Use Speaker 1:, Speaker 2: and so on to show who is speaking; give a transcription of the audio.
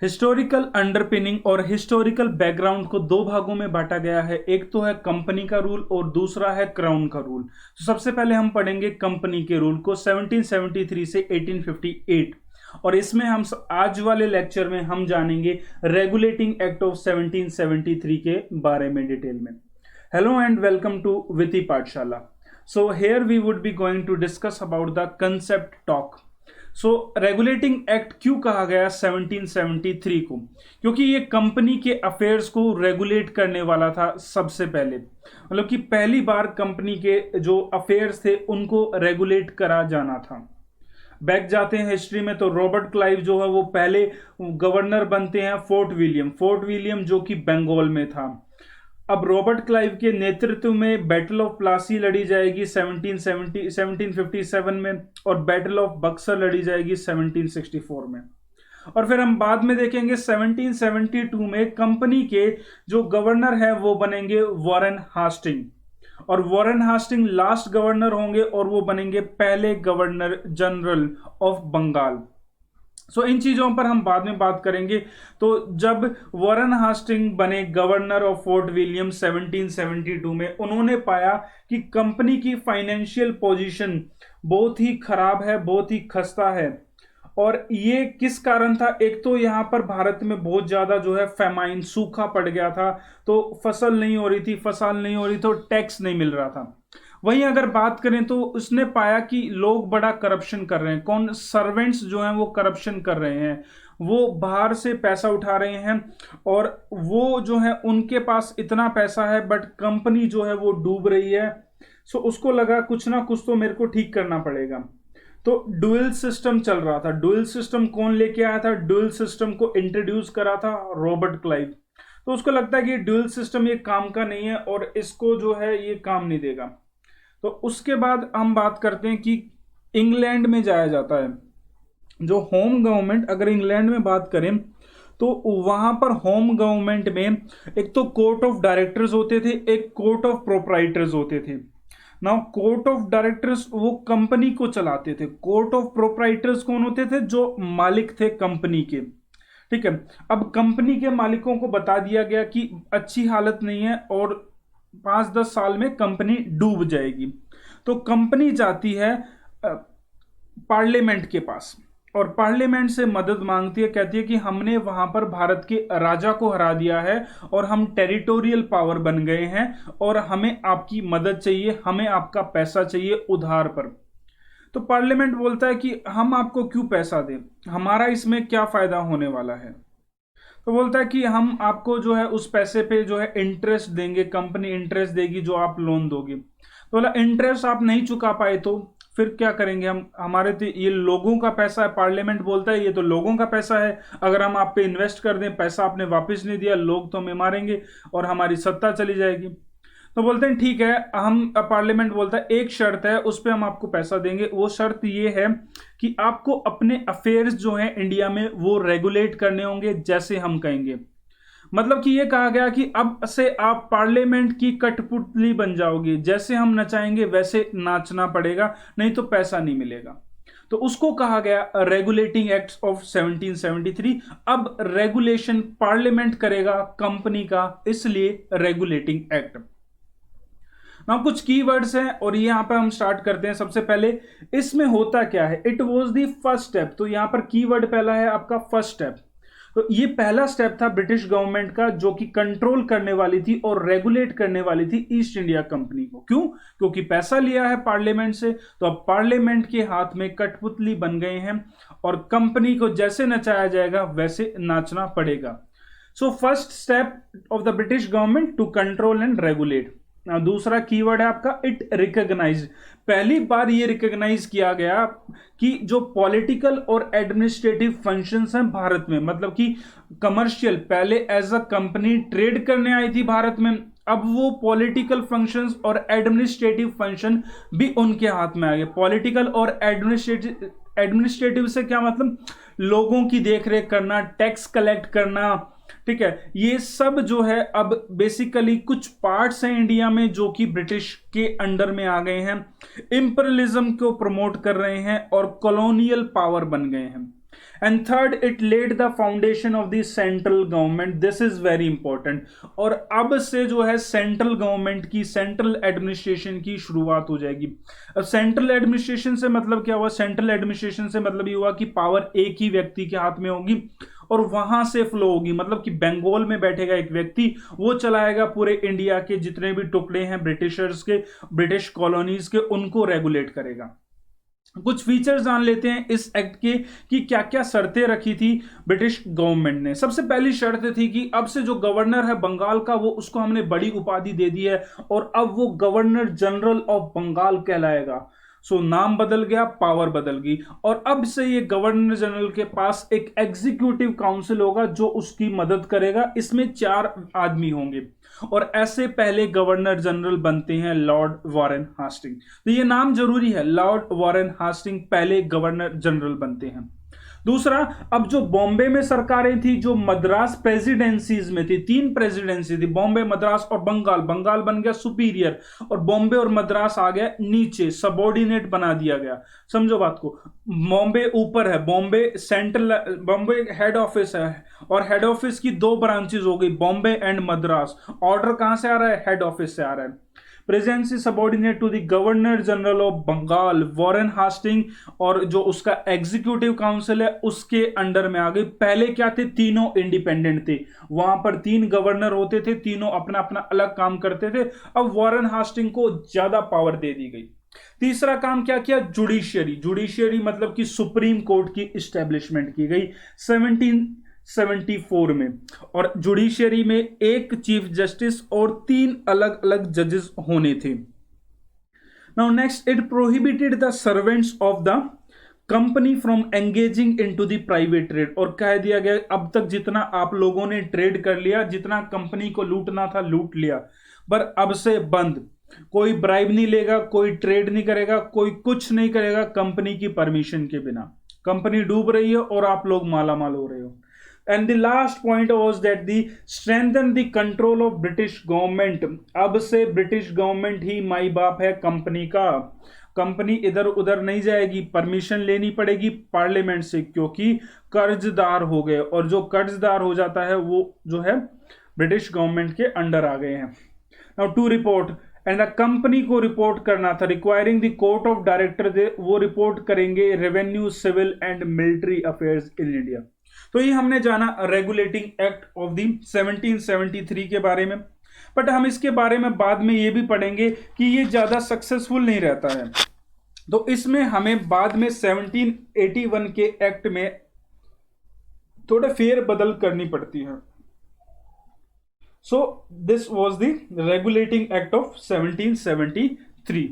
Speaker 1: Historical underpinning और historical background को दो भागों में बांटा गया है। एक तो है कंपनी का रूल और दूसरा है क्राउन का रूल। तो सबसे पहले हम पढ़ेंगे कंपनी के रूल को 1773 से 1858, और इसमें हम आज वाले लेक्चर में हम जानेंगे रेगुलेटिंग एक्ट ऑफ 1773 के बारे में डिटेल में। हेलो एंड वेलकम टू विति पाठशाला। So here we would be going to discuss about the concept talk. So regulating act क्यों कहा गया 1773 को? क्योंकि ये कंपनी के अफेयर्स को रेगुलेट करने वाला था सबसे पहले। मतलब कि पहली बार कंपनी के जो अफेयर्स थे उनको रेगुलेट करा जाना था। बैक जाते हैं हिस्ट्री में तो रॉबर्ट क्लाइव जो है वो पहले गवर्नर बनते हैं फोर्ट विलियम जो कि बंगाल में था। अब रॉबर्ट क्लाइव के नेतृत्व में बैटल ऑफ प्लासी लड़ी जाएगी 1757 में, और बैटल ऑफ बक्सर लड़ी जाएगी 1764 में। और फिर हम बाद में देखेंगे 1772 में कंपनी के जो गवर्नर है वो बनेंगे वॉरेन हास्टिंग, और वॉरेन हास्टिंग लास्ट गवर्नर होंगे और वो बनेंगे पहले गवर्नर जनरल ऑफ बंगाल। सो इन चीजों पर हम बाद में बात करेंगे। तो जब वॉरेन हास्टिंग बने गवर्नर ऑफ फोर्ट विलियम 1772 में, उन्होंने पाया कि कंपनी की फाइनेंशियल पोजीशन बहुत ही खराब है, बहुत ही खस्ता है। और ये किस कारण था? एक तो यहाँ पर भारत में बहुत ज्यादा जो है फेमाइन, सूखा पड़ गया था, तो फसल नहीं हो रही तो टैक्स नहीं मिल रहा था। वहीं अगर बात करें तो उसने पाया कि लोग बड़ा करप्शन कर रहे हैं। कौन? सर्वेंट्स जो हैं वो करप्शन कर रहे हैं, वो बाहर से पैसा उठा रहे हैं, और वो जो है उनके पास इतना पैसा है बट कंपनी जो है वो डूब रही है। सो उसको लगा कुछ ना कुछ तो मेरे को ठीक करना पड़ेगा। तो डुअल सिस्टम चल रहा था। डुअल सिस्टम कौन लेके आया था? डुअल सिस्टम को इंट्रोड्यूस करा था रॉबर्ट क्लाइव। तो उसको लगता है कि डुअल सिस्टम ये काम का नहीं है और इसको जो है ये काम नहीं देगा। तो उसके बाद हम बात करते हैं कि इंग्लैंड में जाया जाता है। जो होम गवर्नमेंट, अगर इंग्लैंड में बात करें तो वहां पर होम गवर्नमेंट में एक तो कोर्ट ऑफ डायरेक्टर्स होते थे, एक कोर्ट ऑफ प्रोप्राइटर्स होते थे। नाउ कोर्ट ऑफ डायरेक्टर्स वो कंपनी को चलाते थे। कोर्ट ऑफ प्रोप्राइटर्स कौन होते थे? जो मालिक थे कंपनी के। ठीक है। अब कंपनी के मालिकों को बता दिया गया कि अच्छी हालत नहीं है और 5-10 साल में कंपनी डूब जाएगी। तो कंपनी जाती है पार्लियामेंट के पास और पार्लियामेंट से मदद मांगती है। कहती है कि हमने वहां पर भारत के राजा को हरा दिया है और हम टेरिटोरियल पावर बन गए हैं और हमें आपकी मदद चाहिए, हमें आपका पैसा चाहिए उधार पर। तो पार्लियामेंट बोलता है कि हम आपको क्यों पैसा दें, हमारा इसमें क्या फायदा होने वाला है। तो बोलता है कि हम आपको जो है उस पैसे पे जो है इंटरेस्ट देंगे, कंपनी इंटरेस्ट देगी जो आप लोन दोगे। तो बोला इंटरेस्ट आप नहीं चुका पाए तो फिर क्या करेंगे हम? हमारे तो ये लोगों का पैसा है। पार्लियामेंट बोलता है ये तो लोगों का पैसा है, अगर हम आप पे इन्वेस्ट कर दें, पैसा आपने वापस नहीं दिया, लोग तो हमें मारेंगे और हमारी सत्ता चली जाएगी। तो बोलते हैं ठीक है, हम पार्लियामेंट बोलता है एक शर्त है, उस पर हम आपको पैसा देंगे। वो शर्त ये है कि आपको अपने अफेयर्स जो हैं इंडिया में वो रेगुलेट करने होंगे जैसे हम कहेंगे। मतलब कि ये कहा गया कि अब से आप पार्लियामेंट की कठपुतली बन जाओगे, जैसे हम नचाएंगे वैसे नाचना पड़ेगा, नहीं तो पैसा नहीं मिलेगा। तो उसको कहा गया रेगुलेटिंग एक्ट ऑफ 1773। अब रेगुलेशन पार्लियामेंट करेगा कंपनी का, इसलिए रेगुलेटिंग एक्ट। ना कुछ कीवर्ड्स हैं और ये यहां पर हम स्टार्ट करते हैं। सबसे पहले इसमें होता क्या है? It was the first step. तो यहां पर कीवर्ड पहला है आपका फर्स्ट स्टेप। तो ये पहला स्टेप था ब्रिटिश गवर्नमेंट का जो कि कंट्रोल करने वाली थी और रेगुलेट करने वाली थी ईस्ट इंडिया कंपनी को। क्यों? क्योंकि पैसा लिया है पार्लियामेंट से, तो अब पार्लियामेंट के हाथ में कठपुतली बन गए हैं और कंपनी को जैसे नचाया जाएगा वैसे नाचना पड़ेगा। So first step of the British government to control and regulate. दूसरा कीवर्ड है आपका इट रिकॉग्नाइज। पहली बार ये रिकॉग्नाइज किया गया कि जो पॉलिटिकल और एडमिनिस्ट्रेटिव फंक्शंस हैं भारत में, मतलब कि कमर्शियल, पहले एज अ कंपनी ट्रेड करने आई थी भारत में, अब वो पॉलिटिकल फंक्शंस और एडमिनिस्ट्रेटिव फंक्शन भी उनके हाथ में आ गए। पॉलिटिकल और एडमिनिस्ट्रेटिव से क्या मतलब? लोगों की देखरेख करना, टैक्स कलेक्ट करना। ठीक है, ये सब जो है अब बेसिकली कुछ पार्ट्स हैं इंडिया में जो कि ब्रिटिश के अंडर में आ गए हैं, इंपीरियलिज्म को प्रमोट कर रहे हैं और कॉलोनियल पावर बन गए हैं। And third, it led the foundation of the central government, this is very important. और अब से जो है सेंट्रल गवर्नमेंट की, सेंट्रल एडमिनिस्ट्रेशन की शुरुआत हो जाएगी। अब सेंट्रल एडमिनिस्ट्रेशन से मतलब क्या हुआ? सेंट्रल एडमिनिस्ट्रेशन से मतलब ये हुआ कि पावर एक ही व्यक्ति के हाथ में होगी और वहां से फ्लो होगी, मतलब कि बंगाल में बैठेगा एक व्यक्ति, वो चलाएगा पूरे इंडिया के जितने भी टुकड़े हैं ब्रिटिशर्स के, ब्रिटिश कॉलोनीज के, उनको रेगुलेट करेगा। कुछ फीचर्स जान लेते हैं इस एक्ट के कि क्या क्या शर्तें रखी थी ब्रिटिश गवर्नमेंट ने। सबसे पहली शर्त थी कि अब से जो गवर्नर है बंगाल का, वो उसको हमने बड़ी उपाधि दे दी है और अब वो गवर्नर जनरल ऑफ बंगाल कहलाएगा। सो नाम बदल गया, पावर बदल गई, और अब से ये गवर्नर जनरल के पास एक एग्जीक्यूटिव काउंसिल होगा जो उसकी मदद करेगा। इसमें 4 आदमी होंगे और ऐसे पहले गवर्नर जनरल बनते हैं लॉर्ड वॉरेन हास्टिंग। तो ये नाम जरूरी है, लॉर्ड वॉरेन हास्टिंग पहले गवर्नर जनरल बनते हैं। दूसरा, अब जो बॉम्बे में सरकारें थी, जो मद्रास प्रेसिडेंसीज में थी, 3 प्रेसिडेंसी थी, बॉम्बे, मद्रास और बंगाल। बंगाल बन गया सुपीरियर और बॉम्बे और मद्रास आ गया नीचे, सबॉर्डिनेट बना दिया गया। समझो बात को, बॉम्बे ऊपर है, Bombay central, Bombay head office है और हेड ऑफिस की 2 ब्रांचेस हो गई, बॉम्बे एंड मद्रास। ऑर्डर कहां से आ रहा है? हेड ऑफिस से आ रहा है। Presidency subordinate to the governor general of Bengal Warren Hasting, और जो उसका एग्जीक्यूटिव काउंसिल है उसके अंडर में आ गई। पहले क्या थे? तीनों इंडिपेंडेंट थे, वहां पर 3 गवर्नर होते थे, तीनों अपना अपना अलग काम करते थे। अब वॉरेन हास्टिंग को ज्यादा पावर दे दी गई। तीसरा काम क्या किया? जुडिशियरी। जुडिशियरी मतलब कि सुप्रीम कोर्ट की इस्टेब्लिशमेंट की गई 1774 में, और जुडिशियरी में एक चीफ जस्टिस और 3 अलग अलग जजेस होने थे। Now next, it prohibited the servants of the company from engaging into the private trade, और कह दिया गया अब तक जितना आप लोगों ने ट्रेड कर लिया, जितना कंपनी को लूटना था लूट लिया, पर अब से बंद। कोई ब्राइब नहीं लेगा, कोई ट्रेड नहीं करेगा, कोई कुछ नहीं करेगा कंपनी की परमिशन के बिना। कंपनी डूब रही है और आप लोग माला माल हो रहे हो। And the last point was that the strengthen the control of British government। अब से ब्रिटिश गवर्नमेंट ही माई बाप है कंपनी का। कंपनी इधर उधर नहीं जाएगी, परमिशन लेनी पड़ेगी पार्लियामेंट से, क्योंकि कर्जदार हो गए, और जो कर्जदार हो जाता है वो जो है ब्रिटिश गवर्नमेंट के अंडर आ गए हैं। Now to report, and the company को रिपोर्ट करना था, requiring the court of director, वो रिपोर्ट करेंगे revenue, civil and military affairs in India. तो ये हमने जाना रेगुलेटिंग एक्ट ऑफ द 1773 के बारे में, बट हम इसके बारे में बाद में ये भी पढ़ेंगे कि ये ज्यादा सक्सेसफुल नहीं रहता है, तो इसमें हमें बाद में 1781 के एक्ट में थोड़े फेर बदल करनी पड़ती है। So this was the regulating act of 1773।